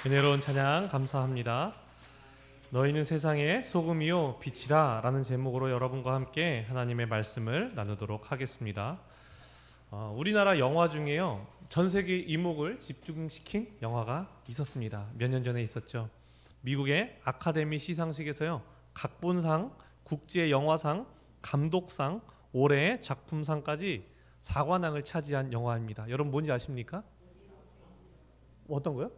은혜로운 찬양 감사합니다. 너희는 세상의 소금이요 빛이라 라는 제목으로 여러분과 함께 하나님의 말씀을 나누도록 하겠습니다. 우리나라 영화 중에요 전 세계 이목을 집중시킨 영화가 있었습니다. 몇 년 전에 있었죠. 미국의 아카데미 시상식에서요 각본상, 국제영화상, 감독상, 올해의 작품상까지 4관왕을 차지한 영화입니다. 여러분 뭔지 아십니까? 어떤 거요?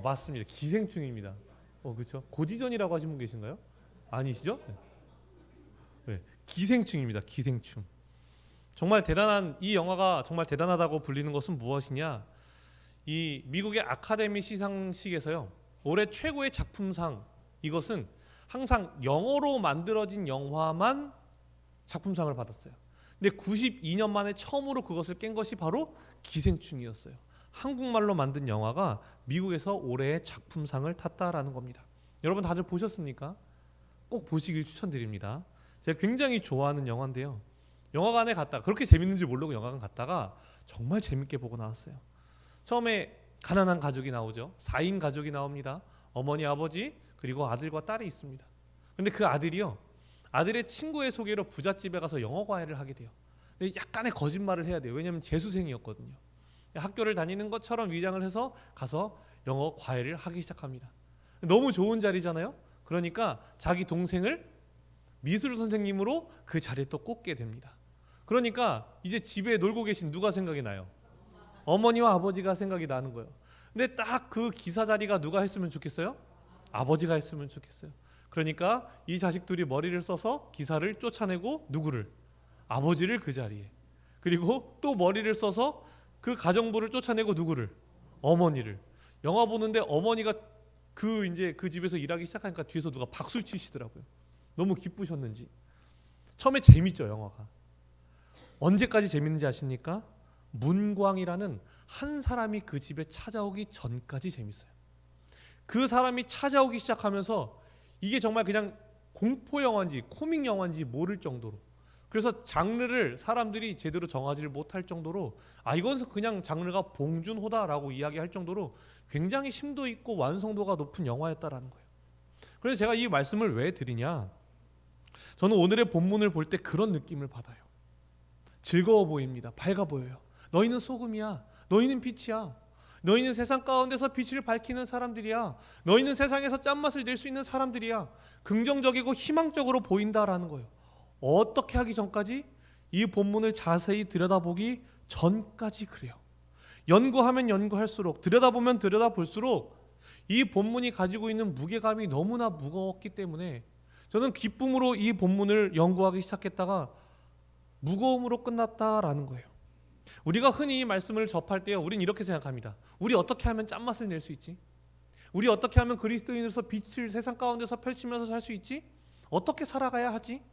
맞습니다. 기생충입니다. 그렇죠. 고지전이라고 하신 분 계신가요? 아니시죠? 네. 기생충입니다. 기생충. 정말 대단한 이 영화가 정말 대단하다고 불리는 것은 무엇이냐? 이 미국의 아카데미 시상식에서요. 올해 최고의 작품상 이것은 항상 영어로 만들어진 영화만 작품상을 받았어요. 근데 92년 만에 처음으로 그것을 깬 것이 바로 기생충이었어요. 한국말로 만든 영화가 미국에서 올해의 작품상을 탔다라는 겁니다. 여러분 다들 보셨습니까? 꼭 보시길 추천드립니다. 제가 굉장히 좋아하는 영화인데요. 영화관에 갔다가 그렇게 재밌는지 모르고 영화관 갔다가 정말 재밌게 보고 나왔어요. 처음에 가난한 가족이 나오죠. 4인 가족이 나옵니다. 어머니, 아버지 그리고 아들과 딸이 있습니다. 근데 그 아들이요. 아들의 친구의 소개로 부잣집에 가서 영어 과외를 하게 돼요. 근데 약간의 거짓말을 해야 돼요. 왜냐하면 재수생이었거든요. 학교를 다니는 것처럼 위장을 해서 가서 영어 과외를 하기 시작합니다. 너무 좋은 자리잖아요. 그러니까 자기 동생을 미술 선생님으로 그 자리에 또 꽂게 됩니다. 그러니까 이제 집에 놀고 계신 누가 생각이 나요? 어머니와 아버지가 생각이 나는 거예요. 근데 딱 그 기사 자리가 누가 했으면 좋겠어요? 아버지가 했으면 좋겠어요. 그러니까 이 자식들이 머리를 써서 기사를 쫓아내고 누구를? 아버지를 그 자리에. 그리고 또 머리를 써서 그 가정부를 쫓아내고 누구를? 어머니를. 영화 보는데 어머니가 이제 그 집에서 일하기 시작하니까 뒤에서 누가 박수를 치시더라고요. 너무 기쁘셨는지. 처음에 재밌죠, 영화가. 언제까지 재밌는지 아십니까? 문광이라는 한 사람이 그 집에 찾아오기 전까지 재밌어요. 그 사람이 찾아오기 시작하면서 이게 정말 그냥 공포 영화인지 코믹 영화인지 모를 정도로, 그래서 장르를 사람들이 제대로 정하지를 못할 정도로 이건 그냥 장르가 봉준호다라고 이야기할 정도로 굉장히 심도 있고 완성도가 높은 영화였다라는 거예요. 그래서 제가 이 말씀을 왜 드리냐? 저는 오늘의 본문을 볼 때 그런 느낌을 받아요. 즐거워 보입니다. 밝아 보여요. 너희는 소금이야. 너희는 빛이야. 너희는 세상 가운데서 빛을 밝히는 사람들이야. 너희는 세상에서 짠맛을 낼 수 있는 사람들이야. 긍정적이고 희망적으로 보인다라는 거예요. 어떻게 하기 전까지? 이 본문을 자세히 들여다보기 전까지 그래요. 연구하면 연구할수록, 들여다보면 들여다볼수록 이 본문이 가지고 있는 무게감이 너무나 무거웠기 때문에 저는 기쁨으로 이 본문을 연구하기 시작했다가 무거움으로 끝났다라는 거예요. 우리가 흔히 이 말씀을 접할 때요, 우린 이렇게 생각합니다. 우리 어떻게 하면 짠맛을 낼 수 있지? 우리 어떻게 하면 그리스도인으로서 빛을 세상 가운데서 펼치면서 살 수 있지? 어떻게 살아가야 하지?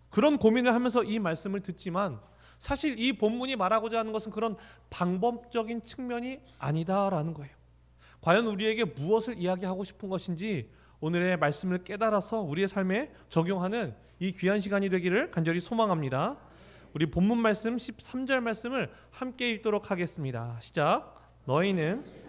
그런 고민을 하면서 이 말씀을 듣지만 사실 이 본문이 말하고자 하는 것은 그런 방법적인 측면이 아니다라는 거예요. 과연 우리에게 무엇을 이야기하고 싶은 것인지 오늘의 말씀을 깨달아서 우리의 삶에 적용하는 이 귀한 시간이 되기를 간절히 소망합니다. 우리 본문 말씀 13절 말씀을 함께 읽도록 하겠습니다. 시작. 너희는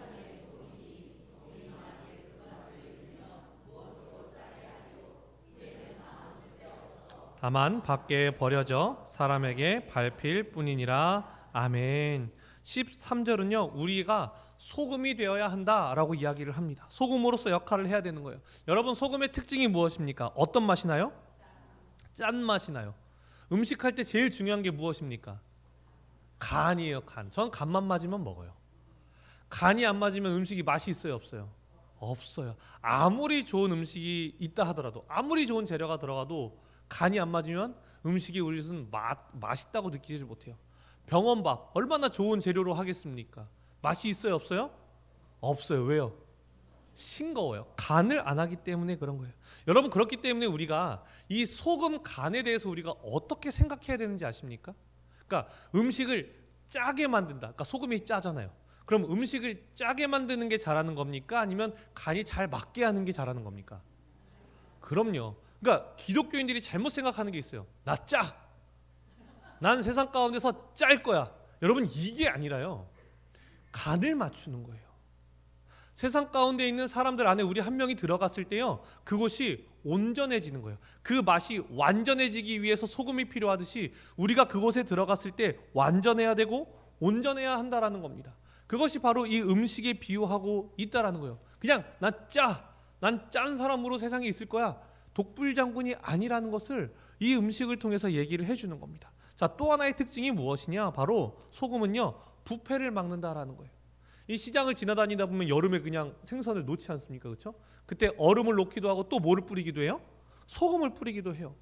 다만 밖에 버려져 사람에게 밟힐 뿐이니라. 아멘. 13절은요 우리가 소금이 되어야 한다라고 이야기를 합니다. 소금으로서 역할을 해야 되는 거예요. 여러분 소금의 특징이 무엇입니까? 어떤 맛이 나요? 짠 맛이 나요. 음식할 때 제일 중요한 게 무엇입니까? 간이에요. 간. 전 간만 맞으면 먹어요. 간이 안 맞으면 음식이 맛이 있어요? 없어요? 없어요. 아무리 좋은 음식이 있다 하더라도, 아무리 좋은 재료가 들어가도 간이 안 맞으면 음식이 우리는 맛있다고 느끼지 못해요. 병원밥 얼마나 좋은 재료로 하겠습니까? 맛이 있어요? 없어요? 없어요. 왜요? 싱거워요. 간을 안 하기 때문에 그런 거예요. 여러분 그렇기 때문에 우리가 이 소금 간에 대해서 우리가 어떻게 생각해야 되는지 아십니까? 그러니까 음식을 짜게 만든다. 그러니까 소금이 짜잖아요. 그럼 음식을 짜게 만드는 게 잘하는 겁니까? 아니면 간이 잘 맞게 하는 게 잘하는 겁니까? 그럼요. 그러니까 기독교인들이 잘못 생각하는 게 있어요. 나 짜. 난 세상 가운데서 짤 거야. 여러분 이게 아니라요. 간을 맞추는 거예요. 세상 가운데 있는 사람들 안에 우리 한 명이 들어갔을 때요, 그곳이 온전해지는 거예요. 그 맛이 완전해지기 위해서 소금이 필요하듯이 우리가 그곳에 들어갔을 때 완전해야 되고 온전해야 한다라는 겁니다. 그것이 바로 이 음식에 비유하고 있다라는 거예요. 그냥 난 짠 사람으로 세상에 있을 거야, 독불장군이 아니라는 것을 이 음식을 통해서 얘기를 해주는 겁니다. 자, 또 하나의 특징이 무엇이냐? 바로 소금은요, 부패를 막는다라는 거예요. 이 시장을 지나다니다 보면 여름에 그냥 생선을 놓지 않습니까? 그렇죠? 그때 얼음을 놓기도 하고 또 뭐를 뿌리기도 해요? 소금을 뿌리기도 해요.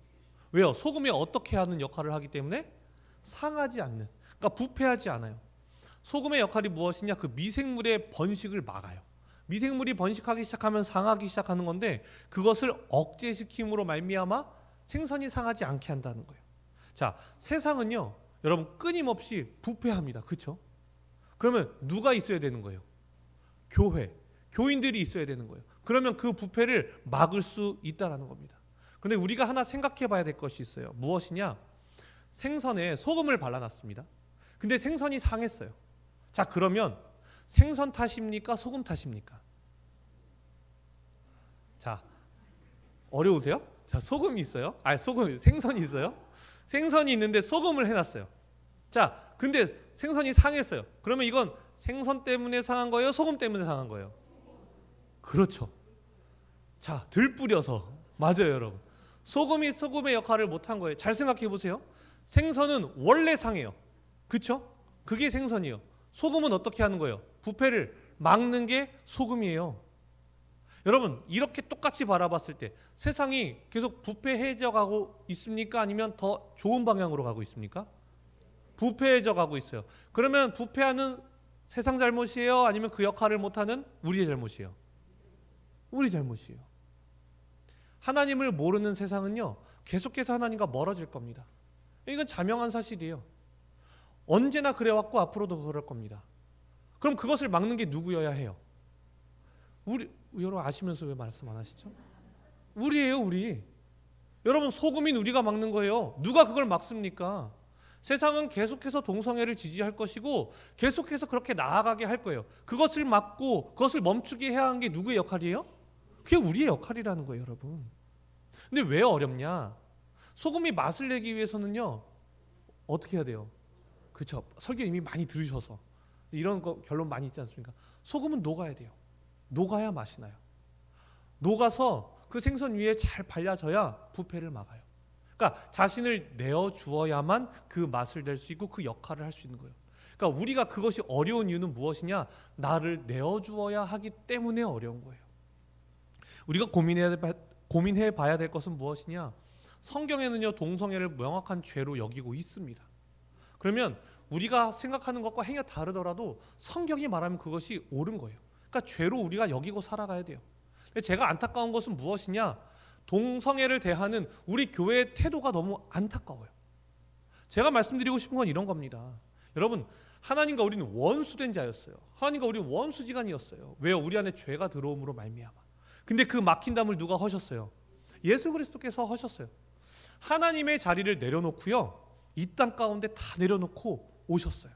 왜요? 소금이 어떻게 하는 역할을 하기 때문에 상하지 않는, 그러니까 부패하지 않아요. 소금의 역할이 무엇이냐? 그 미생물의 번식을 막아요. 미생물이 번식하기 시작하면 상하기 시작하는 건데, 그것을 억제시킴으로 말미암아 생선이 상하지 않게 한다는 거예요. 자, 세상은요, 여러분 끊임없이 부패합니다. 그렇죠? 그러면 누가 있어야 되는 거예요? 교인들이 있어야 되는 거예요. 그러면 그 부패를 막을 수 있다라는 겁니다. 그런데 우리가 하나 생각해 봐야 될 것이 있어요. 무엇이냐? 생선에 소금을 발라놨습니다. 근데 생선이 상했어요. 자, 그러면 생선 탓입니까? 소금 탓입니까? 자, 어려우세요? 자, 소금이 있어요. 생선이 있어요. 생선이 있는데 소금을 해놨어요. 자, 근데 생선이 상했어요. 그러면 이건 생선 때문에 상한 거예요? 소금 때문에 상한 거예요? 그렇죠. 자, 들뿌려서. 맞아요, 여러분. 소금이 소금의 역할을 못한 거예요. 잘 생각해 보세요. 생선은 원래 상해요. 그렇죠? 그게 생선이에요. 소금은 어떻게 하는 거예요? 부패를 막는 게 소금이에요. 여러분, 이렇게 똑같이 바라봤을 때 세상이 계속 부패해져 가고 있습니까? 아니면 더 좋은 방향으로 가고 있습니까? 부패해져 가고 있어요. 그러면 부패하는 세상 잘못이에요? 아니면 그 역할을 못하는 우리의 잘못이에요? 우리 잘못이에요. 하나님을 모르는 세상은요, 계속해서 하나님과 멀어질 겁니다. 이건 자명한 사실이에요. 언제나 그래왔고 앞으로도 그럴 겁니다. 그럼 그것을 막는 게 누구여야 해요? 우리, 여러분 아시면서 왜 말씀 안 하시죠? 우리예요, 우리. 여러분, 소금인 우리가 막는 거예요. 누가 그걸 막습니까? 세상은 계속해서 동성애를 지지할 것이고 계속해서 그렇게 나아가게 할 거예요. 그것을 막고 그것을 멈추게 해야 하는 게 누구의 역할이에요? 그게 우리의 역할이라는 거예요, 여러분. 근데 왜 어렵냐? 소금이 맛을 내기 위해서는요, 어떻게 해야 돼요? 그렇죠. 설교 이미 많이 들으셔서 이런 거 결론 많이 있지 않습니까? 소금은 녹아야 돼요. 녹아야 맛이 나요. 녹아서 그 생선 위에 잘 발라져야 부패를 막아요. 그러니까 자신을 내어주어야만 그 맛을 낼 수 있고 그 역할을 할 수 있는 거예요. 그러니까 우리가 그것이 어려운 이유는 무엇이냐? 나를 내어주어야 하기 때문에 어려운 거예요. 우리가 고민해 봐야 될 것은 무엇이냐? 성경에는요, 동성애를 명확한 죄로 여기고 있습니다. 그러면 우리가 생각하는 것과 행위가 다르더라도 성경이 말하면 그것이 옳은 거예요. 그러니까 죄로 우리가 여기고 살아가야 돼요. 제가 안타까운 것은 무엇이냐? 동성애를 대하는 우리 교회의 태도가 너무 안타까워요. 제가 말씀드리고 싶은 건 이런 겁니다. 여러분, 하나님과 우리는 원수된 자였어요. 하나님과 우리는 원수지간이었어요. 왜요? 우리 안에 죄가 들어옴으로 말미암아. 근데 그 막힌 담을 누가 허셨어요? 예수 그리스도께서 허셨어요. 하나님의 자리를 내려놓고요, 이 땅 가운데 다 내려놓고 오셨어요.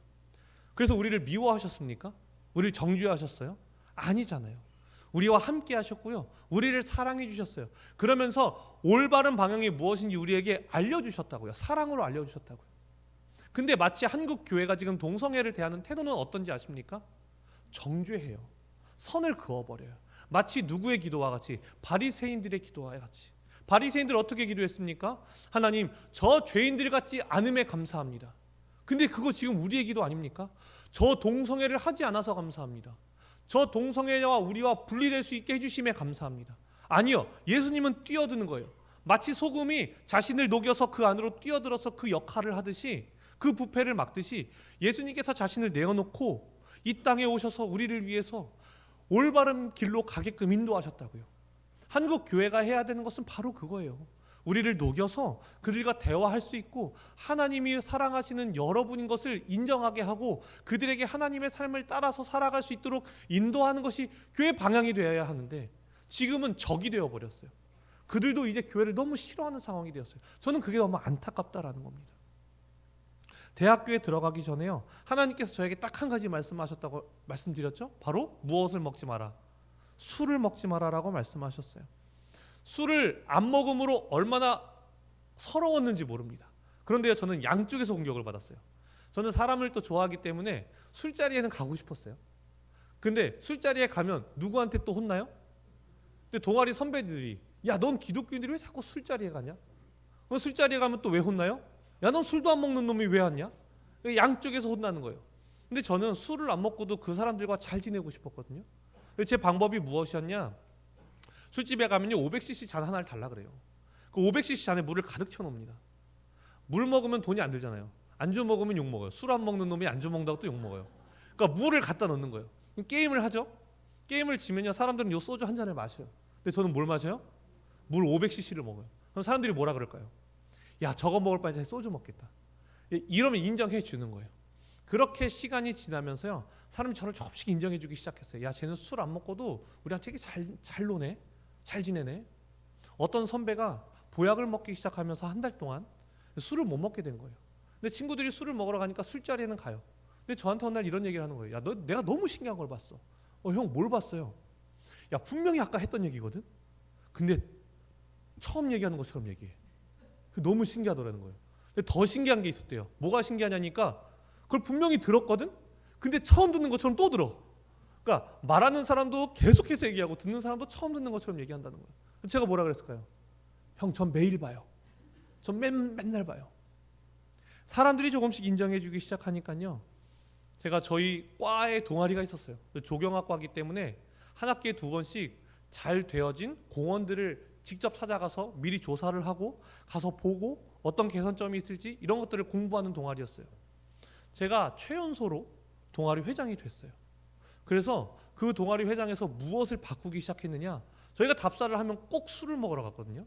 그래서 우리를 미워하셨습니까? 우리를 정죄하셨어요? 아니잖아요. 우리와 함께 하셨고요, 우리를 사랑해 주셨어요. 그러면서 올바른 방향이 무엇인지 우리에게 알려주셨다고요. 사랑으로 알려주셨다고요. 근데 마치 한국 교회가 지금 동성애를 대하는 태도는 어떤지 아십니까? 정죄해요. 선을 그어버려요. 마치 누구의 기도와 같이? 바리새인들의 기도와 같이. 바리새인들 어떻게 기도했습니까? 하나님, 저 죄인들 같지 않음에 감사합니다. 근데 그거 지금 우리의 기도 아닙니까? 저 동성애를 하지 않아서 감사합니다. 저 동성애와 우리와 분리될 수 있게 해주심에 감사합니다. 아니요, 예수님은 뛰어드는 거예요. 마치 소금이 자신을 녹여서 그 안으로 뛰어들어서 그 역할을 하듯이, 그 부패를 막듯이 예수님께서 자신을 내어놓고 이 땅에 오셔서 우리를 위해서 올바른 길로 가게끔 인도하셨다고요. 한국 교회가 해야 되는 것은 바로 그거예요. 우리를 녹여서 그들과 대화할 수 있고 하나님이 사랑하시는 여러분인 것을 인정하게 하고 그들에게 하나님의 삶을 따라서 살아갈 수 있도록 인도하는 것이 교회 방향이 되어야 하는데, 지금은 적이 되어버렸어요. 그들도 이제 교회를 너무 싫어하는 상황이 되었어요. 저는 그게 너무 안타깝다라는 겁니다. 대학교에 들어가기 전에요, 하나님께서 저에게 딱 한 가지 말씀하셨다고 말씀드렸죠. 바로 무엇을 먹지 마라, 술을 먹지 마라라고 말씀하셨어요. 술을 안 먹음으로 얼마나 서러웠는지 모릅니다. 그런데요, 저는 양쪽에서 공격을 받았어요. 저는 사람을 또 좋아하기 때문에 술자리에는 가고 싶었어요. 근데 술자리에 가면 누구한테 또 혼나요? 근데 동아리 선배들이, 야, 넌 기독교인들이 왜 자꾸 술자리에 가냐? 술자리에 가면 또 왜 혼나요? 야, 넌 술도 안 먹는 놈이 왜 왔냐? 양쪽에서 혼나는 거예요. 근데 저는 술을 안 먹고도 그 사람들과 잘 지내고 싶었거든요. 제 방법이 무엇이었냐? 술집에 가면요, 500cc 잔 하나를 달라 그래요. 그 500cc 잔에 물을 가득 채워놓습니다. 물 먹으면 돈이 안 들잖아요. 안주 먹으면 욕 먹어요. 술 안 먹는 놈이 안주 먹는다고 또 욕 먹어요. 그러니까 물을 갖다 넣는 거예요. 게임을 하죠. 게임을 지면요, 사람들은 요 소주 한 잔을 마셔요. 근데 저는 뭘 마셔요? 물 500cc를 먹어요. 그럼 사람들이 뭐라 그럴까요? 야, 저거 먹을 바에 소주 먹겠다. 이러면 인정해 주는 거예요. 그렇게 시간이 지나면서요, 사람이 저를 조금씩 인정해 주기 시작했어요. 야, 쟤는 술 안 먹고도 우리랑 되게 잘 노네, 잘 지내네. 어떤 선배가 보약을 먹기 시작하면서 한 달 동안 술을 못 먹게 된 거예요. 근데 친구들이 술을 먹으러 가니까 술자리에는 가요. 근데 저한테 어느 날 이런 얘기를 하는 거예요. 야, 내가 너무 신기한 걸 봤어. 형, 뭘 봤어요? 야, 분명히 아까 했던 얘기거든. 근데 처음 얘기하는 것처럼 얘기해. 너무 신기하더라는 거예요. 근데 더 신기한 게 있었대요. 뭐가 신기하냐니까, 그걸 분명히 들었거든. 근데 처음 듣는 것처럼 또 들어. 그러니까 말하는 사람도 계속해서 얘기하고 듣는 사람도 처음 듣는 것처럼 얘기한다는 거예요. 제가 뭐라 그랬을까요? 형, 전 매일 봐요. 전 맨날 봐요. 사람들이 조금씩 인정해주기 시작하니까요, 제가 저희 과에 동아리가 있었어요. 조경학과이기 때문에 한 학기에 2번씩 잘 되어진 공원들을 직접 찾아가서 미리 조사를 하고 가서 보고 어떤 개선점이 있을지 이런 것들을 공부하는 동아리였어요. 제가 최연소로 동아리 회장이 됐어요. 그래서 그 동아리 회장에서 무엇을 바꾸기 시작했느냐, 저희가 답사를 하면 꼭 술을 먹으러 갔거든요.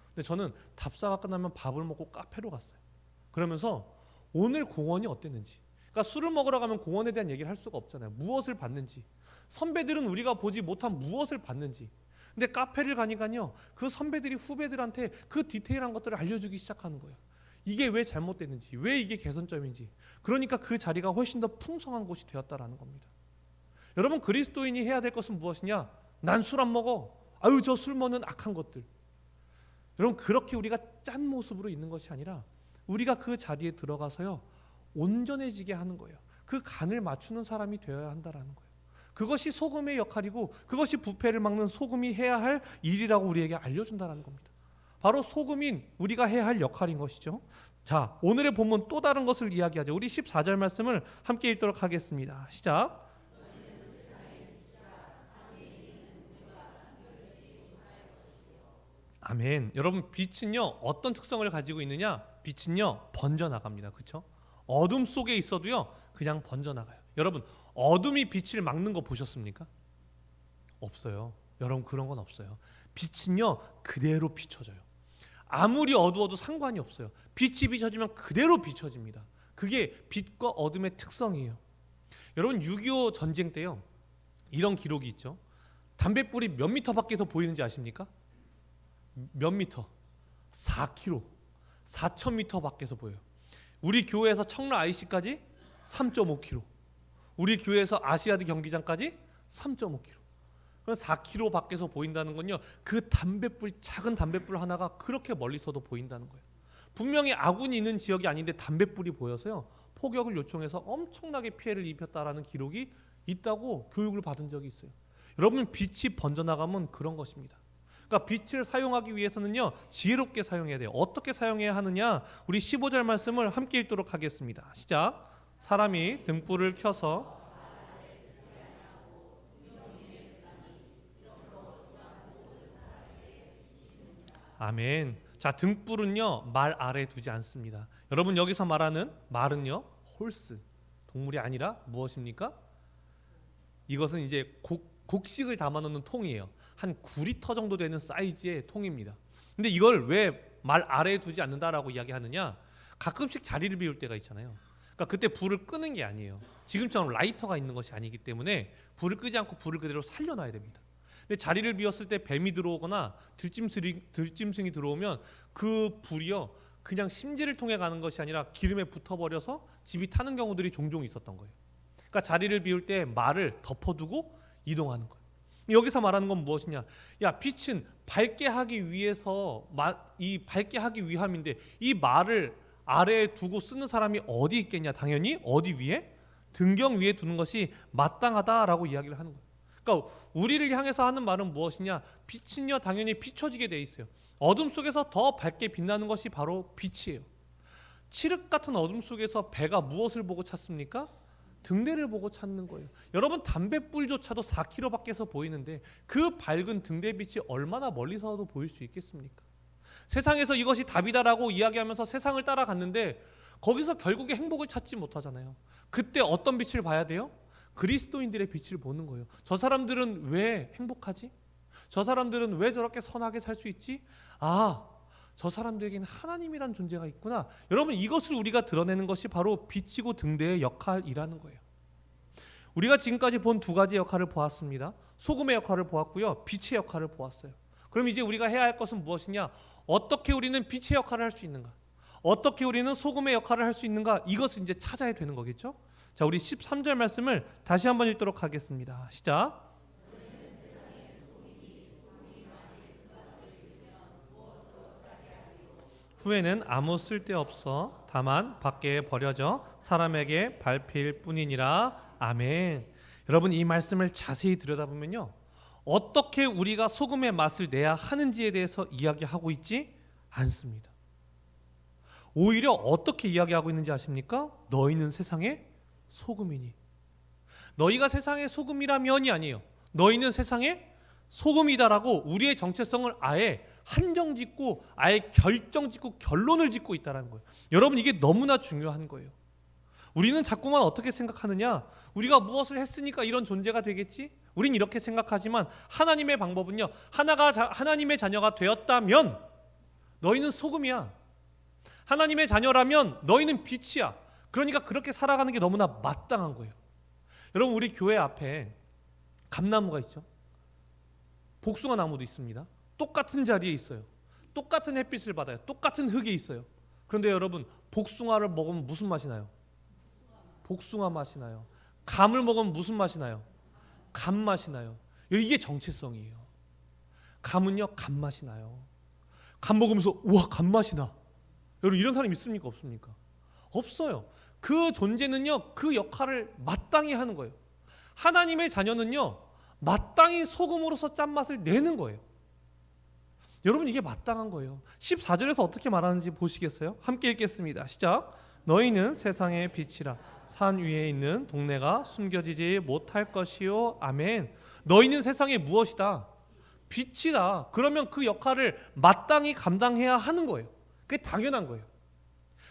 근데 저는 답사가 끝나면 밥을 먹고 카페로 갔어요. 그러면서 오늘 공원이 어땠는지, 그러니까 술을 먹으러 가면 공원에 대한 얘기를 할 수가 없잖아요. 무엇을 봤는지, 선배들은 우리가 보지 못한 무엇을 봤는지. 근데 카페를 가니까요, 그 선배들이 후배들한테 그 디테일한 것들을 알려주기 시작하는 거예요. 이게 왜 잘못됐는지, 왜 이게 개선점인지. 그러니까 그 자리가 훨씬 더 풍성한 곳이 되었다라는 겁니다. 여러분, 그리스도인이 해야 될 것은 무엇이냐? 난 술 안 먹어. 아유, 저 술 먹는 악한 것들. 여러분, 그렇게 우리가 짠 모습으로 있는 것이 아니라 우리가 그 자리에 들어가서요, 온전해지게 하는 거예요. 그 간을 맞추는 사람이 되어야 한다라는 거예요. 그것이 소금의 역할이고, 그것이 부패를 막는 소금이 해야 할 일이라고 우리에게 알려준다는 겁니다. 바로 소금인 우리가 해야 할 역할인 것이죠. 자, 오늘의 본문 또 다른 것을 이야기하죠. 우리 14절 말씀을 함께 읽도록 하겠습니다. 시작. 아멘. 여러분, 빛은요, 어떤 특성을 가지고 있느냐? 빛은요, 번져나갑니다. 그렇죠? 어둠 속에 있어도요, 그냥 번져나가요. 여러분, 어둠이 빛을 막는 거 보셨습니까? 없어요. 여러분, 그런 건 없어요. 빛은요, 그대로 비춰져요. 아무리 어두워도 상관이 없어요. 빛이 비춰지면 그대로 비춰집니다. 그게 빛과 어둠의 특성이에요. 여러분, 6.25 전쟁 때요, 이런 기록이 있죠. 담뱃불이 몇 미터 밖에서 보이는지 아십니까? 몇 미터? 4km, 4,000m 밖에서 보여요. 우리 교회에서 청라 IC까지 3.5km, 우리 교회에서 아시아드 경기장까지 3.5km. 그럼 4km 밖에서 보인다는 건요, 그 담뱃불, 작은 담뱃불 하나가 그렇게 멀리서도 보인다는 거예요. 분명히 아군이 있는 지역이 아닌데 담뱃불이 보여서요, 포격을 요청해서 엄청나게 피해를 입혔다라는 기록이 있다고 교육을 받은 적이 있어요. 여러분, 빛이 번져나가면 그런 것입니다. 그러니까 빛을 사용하기 위해서는요, 지혜롭게 사용해야 돼요. 어떻게 사용해야 하느냐? 우리 15절 말씀을 함께 읽도록 하겠습니다. 시작. 사람이 등불을 켜서 아멘. 자, 등불은요, 말 아래에 두지 않습니다. 여러분, 여기서 말하는 말은요, 홀스, 동물이 아니라 무엇입니까? 이것은 이제 곡식을 담아놓는 통이에요. 한 9리터 정도 되는 사이즈의 통입니다. 근데 이걸 왜 말 아래에 두지 않는다라고 이야기하느냐? 가끔씩 자리를 비울 때가 있잖아요. 그러니까 그때 불을 끄는 게 아니에요. 지금처럼 라이터가 있는 것이 아니기 때문에 불을 끄지 않고 불을 그대로 살려놔야 됩니다. 근데 자리를 비웠을 때 뱀이 들어오거나 들짐승이 들어오면 그 불이요, 그냥 심지를 통해 가는 것이 아니라 기름에 붙어버려서 집이 타는 경우들이 종종 있었던 거예요. 그러니까 자리를 비울 때 말을 덮어두고 이동하는 거예요. 여기서 말하는 건 무엇이냐? 야, 빛은 밝게 하기 위해서 이 밝게 하기 위함인데 이 말을 아래에 두고 쓰는 사람이 어디 있겠냐? 당연히 어디 위에? 등경 위에 두는 것이 마땅하다라고 이야기를 하는 거예요. 그러니까 우리를 향해서 하는 말은 무엇이냐? 빛은요 당연히 비춰지게 돼 있어요. 어둠 속에서 더 밝게 빛나는 것이 바로 빛이에요. 칠흑 같은 어둠 속에서 배가 무엇을 보고 찾습니까? 등대를 보고 찾는 거예요. 여러분, 담뱃불조차도 4km 밖에서 보이는데 그 밝은 등대빛이 얼마나 멀리서도 보일 수 있겠습니까? 세상에서 이것이 답이다라고 이야기하면서 세상을 따라갔는데 거기서 결국에 행복을 찾지 못하잖아요. 그때 어떤 빛을 봐야 돼요? 그리스도인들의 빛을 보는 거예요. 저 사람들은 왜 행복하지? 저 사람들은 왜 저렇게 선하게 살 수 있지? 아, 저 사람들에게는 하나님이란 존재가 있구나. 여러분, 이것을 우리가 드러내는 것이 바로 빛이고 등대의 역할이라는 거예요. 우리가 지금까지 본 두 가지 역할을 보았습니다. 소금의 역할을 보았고요, 빛의 역할을 보았어요. 그럼 이제 우리가 해야 할 것은 무엇이냐? 어떻게 우리는 빛의 역할을 할 수 있는가? 어떻게 우리는 소금의 역할을 할 수 있는가? 이것을 이제 찾아야 되는 거겠죠? 자, 우리 13절 말씀을 다시 한번 읽도록 하겠습니다. 시작. 후에는 아무 쓸데없어 다만 밖에 버려져 사람에게 밟힐 뿐이니라. 아멘. 여러분, 이 말씀을 자세히 들여다보면요, 어떻게 우리가 소금의 맛을 내야 하는지에 대해서 이야기하고 있지 않습니다. 오히려 어떻게 이야기하고 있는지 아십니까? 너희는 세상의 소금이니. 너희가 세상의 소금이라면이 아니에요. 너희는 세상의 소금이다라고 우리의 정체성을 아예 한정짓고 아예 결정짓고 결론을 짓고 있다는 거예요. 여러분, 이게 너무나 중요한 거예요. 우리는 자꾸만 어떻게 생각하느냐? 우리가 무엇을 했으니까 이런 존재가 되겠지? 우린 이렇게 생각하지만 하나님의 방법은요, 하나님의 자녀가 되었다면 너희는 소금이야. 하나님의 자녀라면 너희는 빛이야. 그러니까 그렇게 살아가는 게 너무나 마땅한 거예요. 여러분, 우리 교회 앞에 감나무가 있죠. 복숭아 나무도 있습니다. 똑같은 자리에 있어요. 똑같은 햇빛을 받아요. 똑같은 흙이 있어요. 그런데 여러분, 복숭아를 먹으면 무슨 맛이 나요? 복숭아 맛이 나요. 감을 먹으면 무슨 맛이 나요? 감 맛이 나요. 이게 정체성이에요. 감은요, 감 맛이 나요. 감 먹으면서 우와, 감 맛이 나. 여러분, 이런 사람 있습니까? 없습니까? 없어요. 그 존재는요, 그 역할을 마땅히 하는 거예요. 하나님의 자녀는요, 마땅히 소금으로서 짠맛을 내는 거예요. 여러분, 이게 마땅한 거예요. 14절에서 어떻게 말하는지 보시겠어요? 함께 읽겠습니다. 시작. 너희는 세상의 빛이라. 산 위에 있는 동네가 숨겨지지 못할 것이요. 아멘. 너희는 세상의 무엇이다? 빛이다. 그러면 그 역할을 마땅히 감당해야 하는 거예요. 그게 당연한 거예요.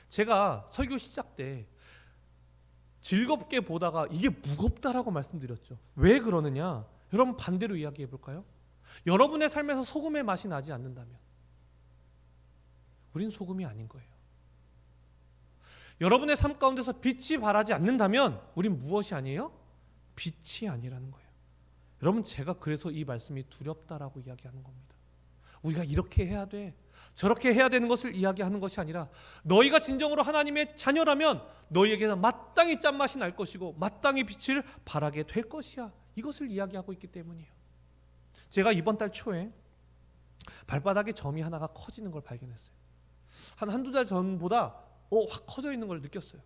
제가 설교 시작 때 즐겁게 보다가 이게 무겁다라고 말씀드렸죠. 왜 그러느냐? 여러분, 반대로 이야기해 볼까요? 여러분의 삶에서 소금의 맛이 나지 않는다면 우린 소금이 아닌 거예요. 여러분의 삶 가운데서 빛이 발하지 않는다면 우린 무엇이 아니에요? 빛이 아니라는 거예요. 여러분, 제가 그래서 이 말씀이 두렵다라고 이야기하는 겁니다. 우리가 이렇게 해야 돼, 저렇게 해야 되는 것을 이야기하는 것이 아니라 너희가 진정으로 하나님의 자녀라면 너희에게서 마땅히 짠맛이 날 것이고 마땅히 빛을 발하게 될 것이야. 이것을 이야기하고 있기 때문이에요. 제가 이번 달 초에 발바닥에 점이 하나가 커지는 걸 발견했어요. 한두 달 전보다 확 커져 있는 걸 느꼈어요.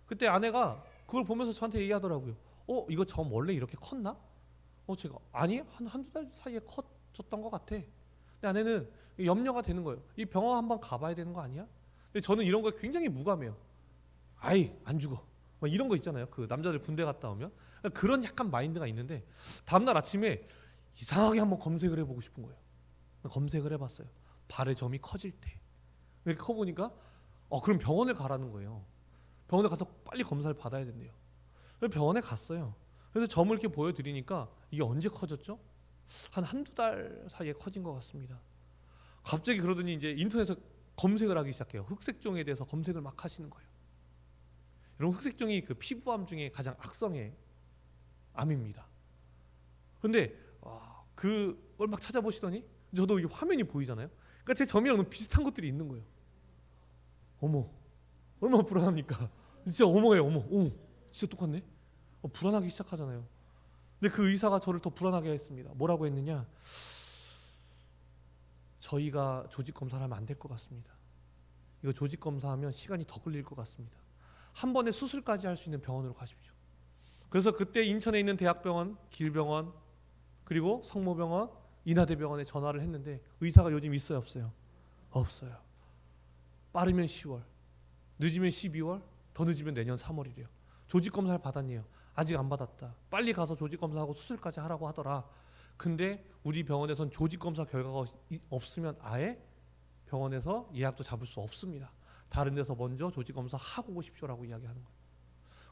그때 아내가 그걸 보면서 저한테 얘기하더라고요. 이거 점 원래 이렇게 컸나? 제가 아니, 한두 달 사이에 커졌던 것 같아. 근데 아내는 염려가 되는 거예요. 이 병원 한번 가봐야 되는 거 아니야? 근데 저는 이런 거에 굉장히 무감해요. 아이, 안 죽어. 이런 거 있잖아요. 그 남자들 군대 갔다 오면 그런 약간 마인드가 있는데 다음날 아침에 이상하게 한번 검색을 해보고 싶은 거예요. 검색을 해봤어요. 발에 점이 커질 때. 이렇게 커보니까 그럼 병원을 가라는 거예요. 병원에 가서 빨리 검사를 받아야 된대요. 그래서 병원에 갔어요. 그래서 점을 이렇게 보여드리니까 이게 언제 커졌죠? 한두 달 사이에 커진 것 같습니다. 갑자기 그러더니 이제 인터넷에서 검색을 하기 시작해요. 흑색종에 대해서 검색을 막 하시는 거예요. 여러분, 흑색종이 그 피부암 중에 가장 악성의 암입니다. 그런데 그걸 막 찾아보시더니 저도 이 화면이 보이잖아요. 그러니까 제 점이랑 비슷한 것들이 있는 거예요. 어머, 얼마나 불안합니까? 진짜 어머예요. 어머. 진짜 똑같네. 불안하기 시작하잖아요. 근데 그 의사가 저를 더 불안하게 했습니다. 뭐라고 했느냐? 저희가 조직 검사를 하면 안 될 것 같습니다. 이거 조직 검사하면 시간이 더 걸릴 것 같습니다. 한 번에 수술까지 할 수 있는 병원으로 가십시오. 그래서 그때 인천에 있는 대학병원, 길병원, 그리고 성모병원, 인하대병원에 전화를 했는데 의사가 요즘 있어요, 없어요? 없어요. 빠르면 10월, 늦으면 12월, 더 늦으면 내년 3월이래요. 조직 검사를 받았네요. 아직 안 받았다. 빨리 가서 조직 검사하고 수술까지 하라고 하더라. 근데 우리 병원에선 조직 검사 결과가 없으면 아예 병원에서 예약도 잡을 수 없습니다. 다른 데서 먼저 조직 검사 하고 오십시오라고 이야기하는 거예요.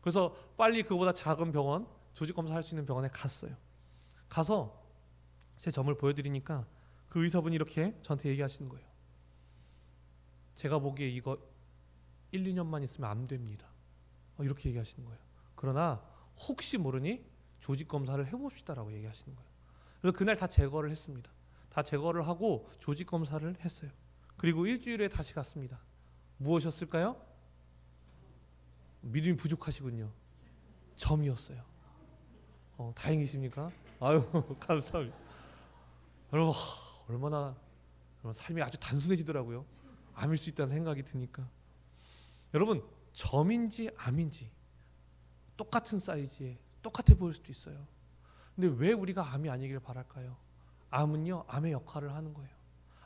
그래서 빨리 그보다 작은 병원, 조직 검사 할 수 있는 병원에 갔어요. 가서 제 점을 보여드리니까 그 의사분이 이렇게 저한테 얘기하시는 거예요. 제가 보기에 이거 1, 2년만 있으면 안 됩니다. 이렇게 얘기하시는 거예요. 그러나 혹시 모르니 조직 검사를 해봅시다라고 얘기하시는 거예요. 그래서 그날 다 제거를 했습니다. 다 제거를 하고 조직 검사를 했어요. 그리고 일주일에 다시 갔습니다. 무엇이었을까요? 믿음이 부족하시군요. 점이었어요. 다행이십니까? 아유 감사합니다. 여러분 얼마나 삶이 아주 단순해지더라고요. 암일 수 있다는 생각이 드니까. 여러분 점인지 암인지 똑같은 사이즈에 똑같아 보일 수도 있어요. 근데 왜 우리가 암이 아니길 바랄까요? 암은요 암의 역할을 하는 거예요.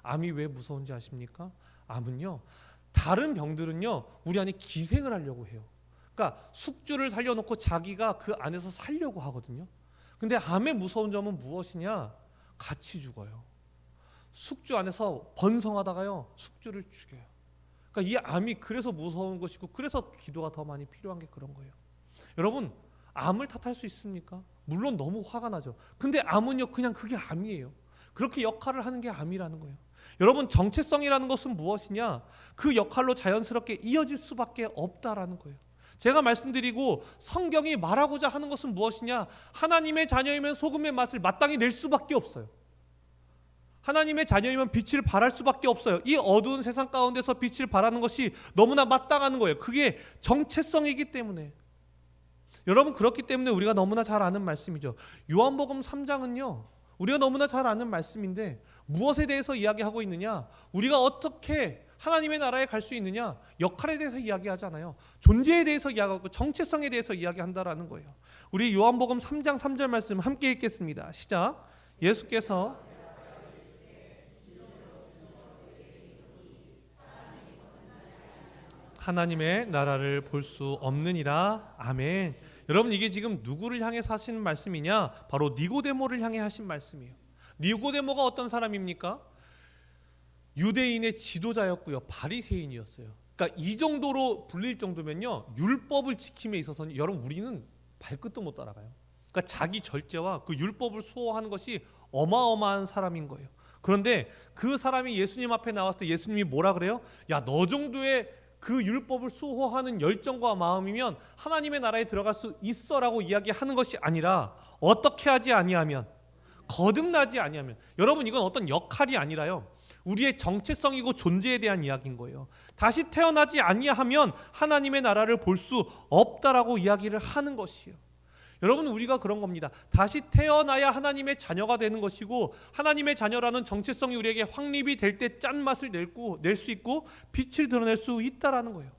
암이 왜 무서운지 아십니까? 암은요 다른 병들은요 우리 안에 기생을 하려고 해요. 그러니까 숙주를 살려놓고 자기가 그 안에서 살려고 하거든요. 근데 암의 무서운 점은 무엇이냐? 같이 죽어요. 숙주 안에서 번성하다가요 숙주를 죽여요. 그러니까 이 암이 그래서 무서운 것이고 그래서 기도가 더 많이 필요한 게 그런 거예요. 여러분 암을 탓할 수 있습니까? 물론 너무 화가 나죠. 근데 암은요 그냥 그게 암이에요. 그렇게 역할을 하는 게 암이라는 거예요. 여러분 정체성이라는 것은 무엇이냐? 그 역할로 자연스럽게 이어질 수밖에 없다라는 거예요. 제가 말씀드리고 성경이 말하고자 하는 것은 무엇이냐? 하나님의 자녀이면 소금의 맛을 마땅히 낼 수밖에 없어요. 하나님의 자녀이면 빛을 발할 수밖에 없어요. 이 어두운 세상 가운데서 빛을 발하는 것이 너무나 마땅한 거예요. 그게 정체성이기 때문에. 여러분 그렇기 때문에 우리가 너무나 잘 아는 말씀이죠. 요한복음 3장은요 우리가 너무나 잘 아는 말씀인데 무엇에 대해서 이야기하고 있느냐? 우리가 어떻게 하나님의 나라에 갈 수 있느냐? 역할에 대해서 이야기하잖아요. 존재에 대해서 이야기하고 정체성에 대해서 이야기한다라는 거예요. 우리 요한복음 3장 3절 말씀 함께 읽겠습니다. 시작. 예수께서 하나님의 나라를 볼 수 없느니라. 아멘. 여러분 이게 지금 누구를 향해서 하시는 말씀이냐? 바로 니고데모를 향해 하신 말씀이에요. 니고데모가 어떤 사람입니까? 유대인의 지도자였고요. 바리새인이었어요. 그러니까 이 정도로 불릴 정도면요. 율법을 지킴에 있어서는 여러분 우리는 발끝도 못 따라가요. 그러니까 자기 절제와 그 율법을 수호하는 것이 어마어마한 사람인 거예요. 그런데 그 사람이 예수님 앞에 나왔을 때 예수님이 뭐라 그래요? 야, 너 정도의 그 율법을 수호하는 열정과 마음이면 하나님의 나라에 들어갈 수 있어라고 이야기하는 것이 아니라 어떻게 하지 아니하면, 거듭나지 아니하면. 여러분 이건 어떤 역할이 아니라요. 우리의 정체성이고 존재에 대한 이야기인 거예요. 다시 태어나지 아니하면 하나님의 나라를 볼 수 없다라고 이야기를 하는 것이에요. 여러분 우리가 그런 겁니다. 다시 태어나야 하나님의 자녀가 되는 것이고 하나님의 자녀라는 정체성이 우리에게 확립이 될 때 짠맛을 낼 수 있고 빛을 드러낼 수 있다라는 거예요.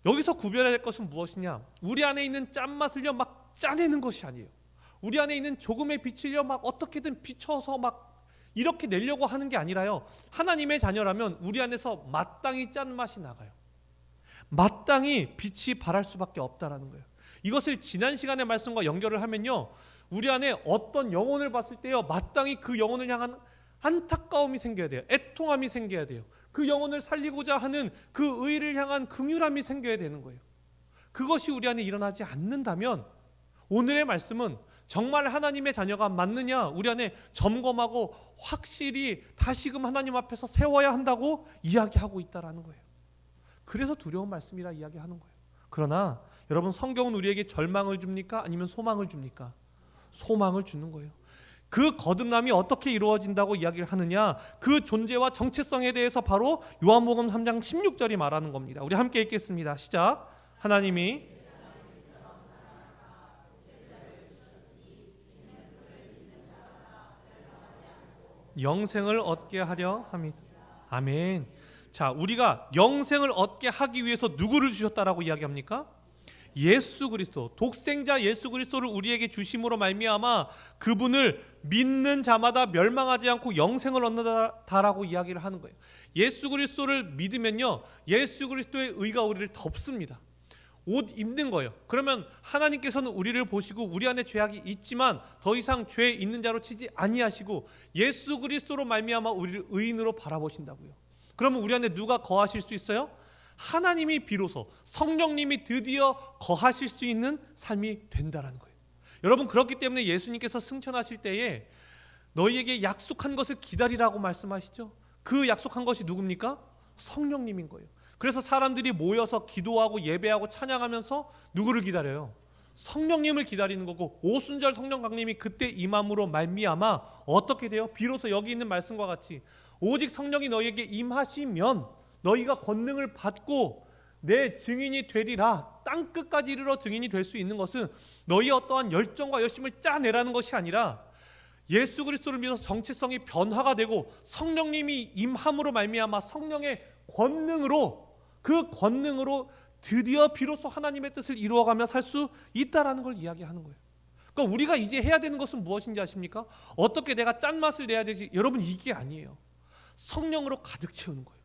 여기서 구별해야 될 것은 무엇이냐? 우리 안에 있는 짠맛을요 막 짜내는 것이 아니에요. 우리 안에 있는 조금의 빛을요 막 어떻게든 비춰서 막 이렇게 내려고 하는 게 아니라요. 하나님의 자녀라면 우리 안에서 마땅히 짠맛이 나가요. 마땅히 빛이 발할 수밖에 없다라는 거예요. 이것을 지난 시간의 말씀과 연결을 하면요. 우리 안에 어떤 영혼을 봤을 때요. 마땅히 그 영혼을 향한 안타까움이 생겨야 돼요. 애통함이 생겨야 돼요. 그 영혼을 살리고자 하는 그 의를 향한 긍휼함이 생겨야 되는 거예요. 그것이 우리 안에 일어나지 않는다면 오늘의 말씀은 정말 하나님의 자녀가 맞느냐 우리 안에 점검하고 확실히 다시금 하나님 앞에서 세워야 한다고 이야기하고 있다라는 거예요. 그래서 두려운 말씀이라 이야기하는 거예요. 그러나 여러분 성경은 우리에게 절망을 줍니까? 아니면 소망을 줍니까? 소망을 주는 거예요. 그 거듭남이 어떻게 이루어진다고 이야기를 하느냐? 그 존재와 정체성에 대해서 바로 요한복음 3장 16절이 말하는 겁니다. 우리 함께 읽겠습니다. 시작. 하나님이 영생을 얻게 하려 함이다. 아멘. 자, 우리가 영생을 얻게 하기 위해서 누구를 주셨다라고 이야기합니까? 예수 그리스도, 독생자 예수 그리스도를 우리에게 주심으로 말미암아 그분을 믿는 자마다 멸망하지 않고 영생을 얻는다라고 이야기를 하는 거예요. 예수 그리스도를 믿으면요, 예수 그리스도의 의가 우리를 덮습니다. 옷 입는 거예요. 그러면 하나님께서는 우리를 보시고 우리 안에 죄악이 있지만 더 이상 죄 있는 자로 치지 아니하시고 예수 그리스도로 말미암아 우리를 의인으로 바라보신다고요. 그러면 우리 안에 누가 거하실 수 있어요? 하나님이 비로소, 성령님이 드디어 거하실 수 있는 삶이 된다라는 거예요. 여러분, 그렇기 때문에 예수님께서 승천하실 때에 너희에게 약속한 것을 기다리라고 말씀하시죠. 그 약속한 것이 누굽니까? 성령님인 거예요. 그래서 사람들이 모여서 기도하고 예배하고 찬양하면서 누구를 기다려요? 성령님을 기다리는 거고, 오순절 성령 강림이 그때 임함으로 말미암아 어떻게 돼요? 비로소 여기 있는 말씀과 같이 오직 성령이 너희에게 임하시면 너희가 권능을 받고 내 증인이 되리라. 땅 끝까지 이르러 증인이 될 수 있는 것은 너희의 어떠한 열정과 열심을 짜내라는 것이 아니라 예수 그리스도를 믿어서 정체성이 변화가 되고 성령님이 임함으로 말미암아 성령의 권능으로, 그 권능으로 드디어 비로소 하나님의 뜻을 이루어가며 살 수 있다라는 걸 이야기하는 거예요. 그러니까 우리가 이제 해야 되는 것은 무엇인지 아십니까? 어떻게 내가 짠맛을 내야 되지? 여러분, 이게 아니에요. 성령으로 가득 채우는 거예요.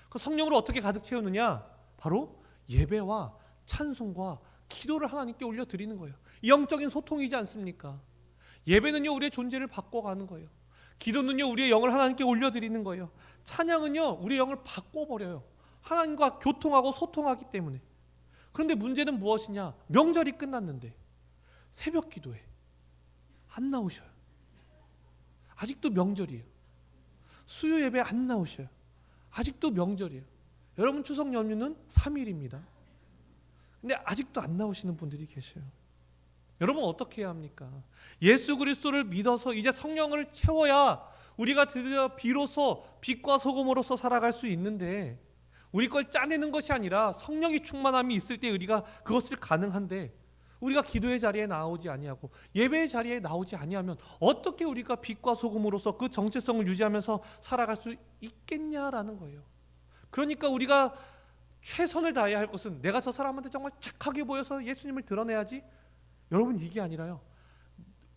그 성령으로 어떻게 가득 채우느냐? 바로 예배와 찬송과 기도를 하나님께 올려드리는 거예요. 영적인 소통이지 않습니까? 예배는요, 우리의 존재를 바꿔가는 거예요. 기도는요, 우리의 영을 하나님께 올려드리는 거예요. 찬양은요, 우리의 영을 바꿔버려요. 하나님과 교통하고 소통하기 때문에. 그런데 문제는 무엇이냐? 명절이 끝났는데 새벽 기도에 안 나오셔요. 아직도 명절이에요. 수요 예배 안 나오셔요. 아직도 명절이에요. 여러분, 추석 연휴는 3일입니다. 근데 아직도 안 나오시는 분들이 계셔요. 여러분, 어떻게 해야 합니까? 예수 그리스도를 믿어서 이제 성령을 채워야 우리가 드디어 비로소 빛과 소금으로서 살아갈 수 있는데, 우리 걸 짜내는 것이 아니라 성령이 충만함이 있을 때 우리가 그것을 가능한데, 우리가 기도의 자리에 나오지 아니하고 예배의 자리에 나오지 아니하면 어떻게 우리가 빛과 소금으로서 그 정체성을 유지하면서 살아갈 수 있겠냐라는 거예요. 그러니까 우리가 최선을 다해야 할 것은 내가 저 사람한테 정말 착하게 보여서 예수님을 드러내야지. 여러분, 이게 아니라요,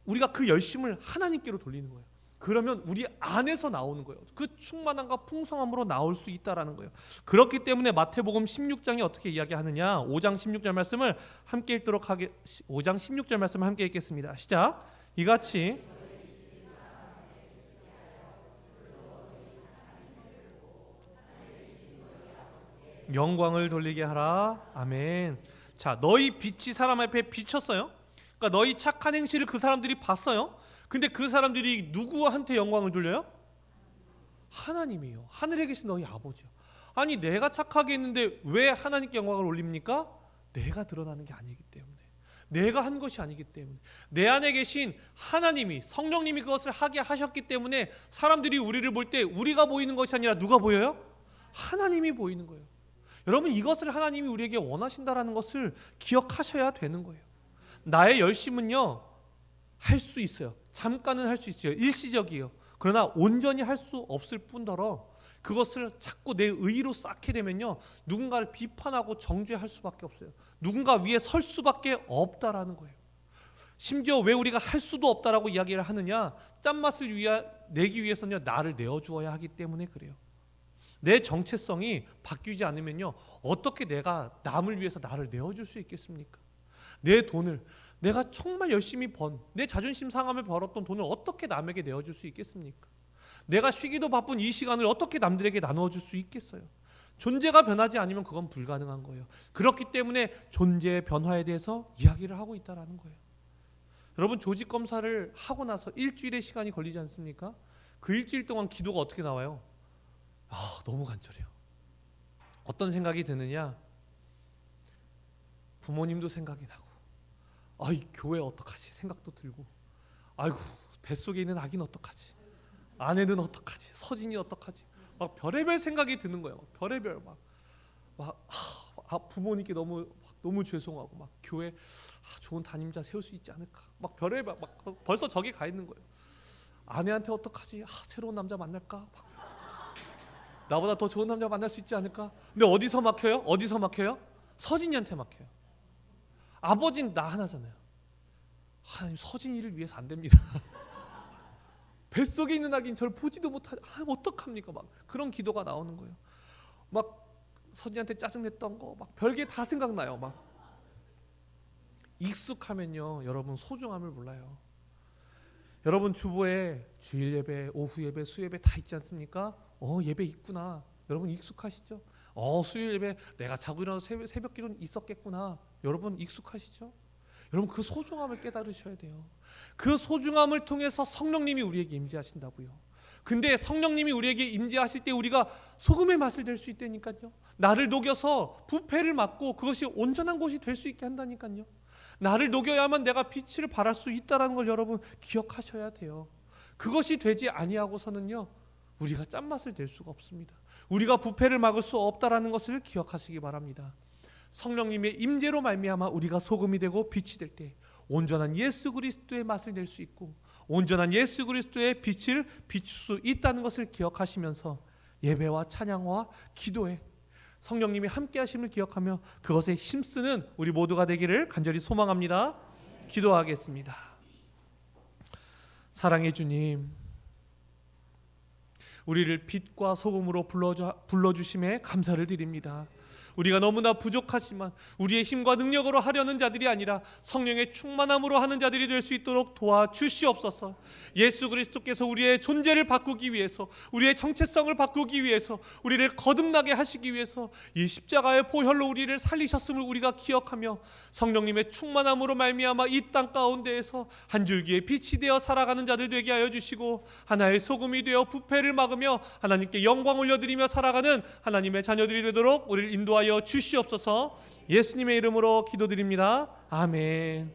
우리가 그 열심을 하나님께로 돌리는 거예요. 그러면 우리 안에서 나오는 거예요. 그 충만함과 풍성함으로 나올 수 있다라는 거예요. 그렇기 때문에 마태복음 16장이 어떻게 이야기하느냐? 5장 16절 말씀을 함께 읽도록 5장 16절 말씀을 함께 읽겠습니다. 시작. 이같이 영광을 돌리게 하라. 아멘. 자, 너희 빛이 사람 앞에 비쳤어요. 그러니까 너희 착한 행실을 그 사람들이 봤어요. 근데 그 사람들이 누구한테 영광을 돌려요? 하나님이요. 하늘에 계신 너희 아버지요. 아니, 내가 착하게 했는데 왜 하나님께 영광을 올립니까? 내가 드러나는 게 아니기 때문에, 내가 한 것이 아니기 때문에, 내 안에 계신 하나님이, 성령님이 그것을 하게 하셨기 때문에 사람들이 우리를 볼 때 우리가 보이는 것이 아니라 누가 보여요? 하나님이 보이는 거예요. 여러분, 이것을 하나님이 우리에게 원하신다라는 것을 기억하셔야 되는 거예요. 나의 열심은요, 할 수 있어요. 잠깐은 할 수 있어요. 일시적이에요. 그러나 온전히 할 수 없을 뿐더러 그것을 자꾸 내 의로 쌓게 되면요, 누군가를 비판하고 정죄할 수밖에 없어요. 누군가 위에 설 수밖에 없다라는 거예요. 심지어 왜 우리가 할 수도 없다라고 이야기를 하느냐? 짠맛을 내기 위해서는요, 나를 내어주어야 하기 때문에 그래요. 내 정체성이 바뀌지 않으면요, 어떻게 내가 남을 위해서 나를 내어줄 수 있겠습니까? 내 돈을, 내가 정말 열심히 내 자존심 상함을 벌었던 돈을 어떻게 남에게 내어줄 수 있겠습니까? 내가 쉬기도 바쁜 이 시간을 어떻게 남들에게 나누어줄 수 있겠어요? 존재가 변하지 않으면 그건 불가능한 거예요. 그렇기 때문에 존재의 변화에 대해서 이야기를 하고 있다는 거예요. 여러분, 조직 검사를 하고 나서 일주일의 시간이 걸리지 않습니까? 그 일주일 동안 기도가 어떻게 나와요? 너무 간절해요. 어떤 생각이 드느냐? 부모님도 생각이 나고, 이 교회 어떡하지 생각도 들고, 아이고, 뱃속에 있는 아기는 어떡하지, 아내는 어떡하지, 서진이 어떡하지, 막 별의별 생각이 드는 거예요. 별의별 부모님께 너무 너무 죄송하고 막 교회 좋은 담임자 세울 수 있지 않을까 막 별의별 막 벌써 저기 가 있는 거예요. 아내한테 어떡하지? 새로운 남자 만날까? 막 나보다 더 좋은 남자 만날 수 있지 않을까? 근데 어디서 막혀요? 어디서 막혀요? 서진이한테 막혀요. 아버지는 나 하나잖아요. 하나님 서진이를 위해서 안 됩니다. 뱃속에 있는 아기는 저를 보지도 못하지. 어떡합니까? 막 그런 기도가 나오는 거예요. 막 서진이한테 짜증냈던 거 막 별게 다 생각나요. 막 익숙하면요 여러분 소중함을 몰라요. 여러분 주보에 주일 예배, 오후 예배, 수예배 다 있지 않습니까? 예배 있구나. 여러분 익숙하시죠? 수요일 예배 내가 자고 일어나서 새벽 기도는 있었겠구나. 여러분 익숙하시죠? 여러분 그 소중함을 깨달으셔야 돼요. 그 소중함을 통해서 성령님이 우리에게 임재하신다고요. 근데 성령님이 우리에게 임재하실 때 우리가 소금의 맛을 낼 수 있다니까요. 나를 녹여서 부패를 막고 그것이 온전한 곳이 될 수 있게 한다니까요. 나를 녹여야만 내가 빛을 발할 수 있다는 걸 여러분 기억하셔야 돼요. 그것이 되지 아니하고서는요 우리가 짠맛을 낼 수가 없습니다. 우리가 부패를 막을 수 없다라는 것을 기억하시기 바랍니다. 성령님의 임재로 말미암아 우리가 소금이 되고 빛이 될 때 온전한 예수 그리스도의 맛을 낼 수 있고 온전한 예수 그리스도의 빛을 비출 수 있다는 것을 기억하시면서 예배와 찬양과 기도에 성령님이 함께 하심을 기억하며 그것에 힘쓰는 우리 모두가 되기를 간절히 소망합니다. 기도하겠습니다. 사랑의 주님, 우리를 빛과 소금으로 불러주심에 감사를 드립니다. 우리가 너무나 부족하지만 우리의 힘과 능력으로 하려는 자들이 아니라 성령의 충만함으로 하는 자들이 될 수 있도록 도와주시옵소서. 예수 그리스도께서 우리의 존재를 바꾸기 위해서, 우리의 정체성을 바꾸기 위해서, 우리를 거듭나게 하시기 위해서 이 십자가의 보혈로 우리를 살리셨음을 우리가 기억하며 성령님의 충만함으로 말미암아 이 땅 가운데에서 한 줄기의 빛이 되어 살아가는 자들 되게 하여 주시고 하나의 소금이 되어 부패를 막으며 하나님께 영광 올려드리며 살아가는 하나님의 자녀들이 되도록 우리를 인도하여 주시옵소서. 예수님의 이름으로 기도드립니다. 아멘.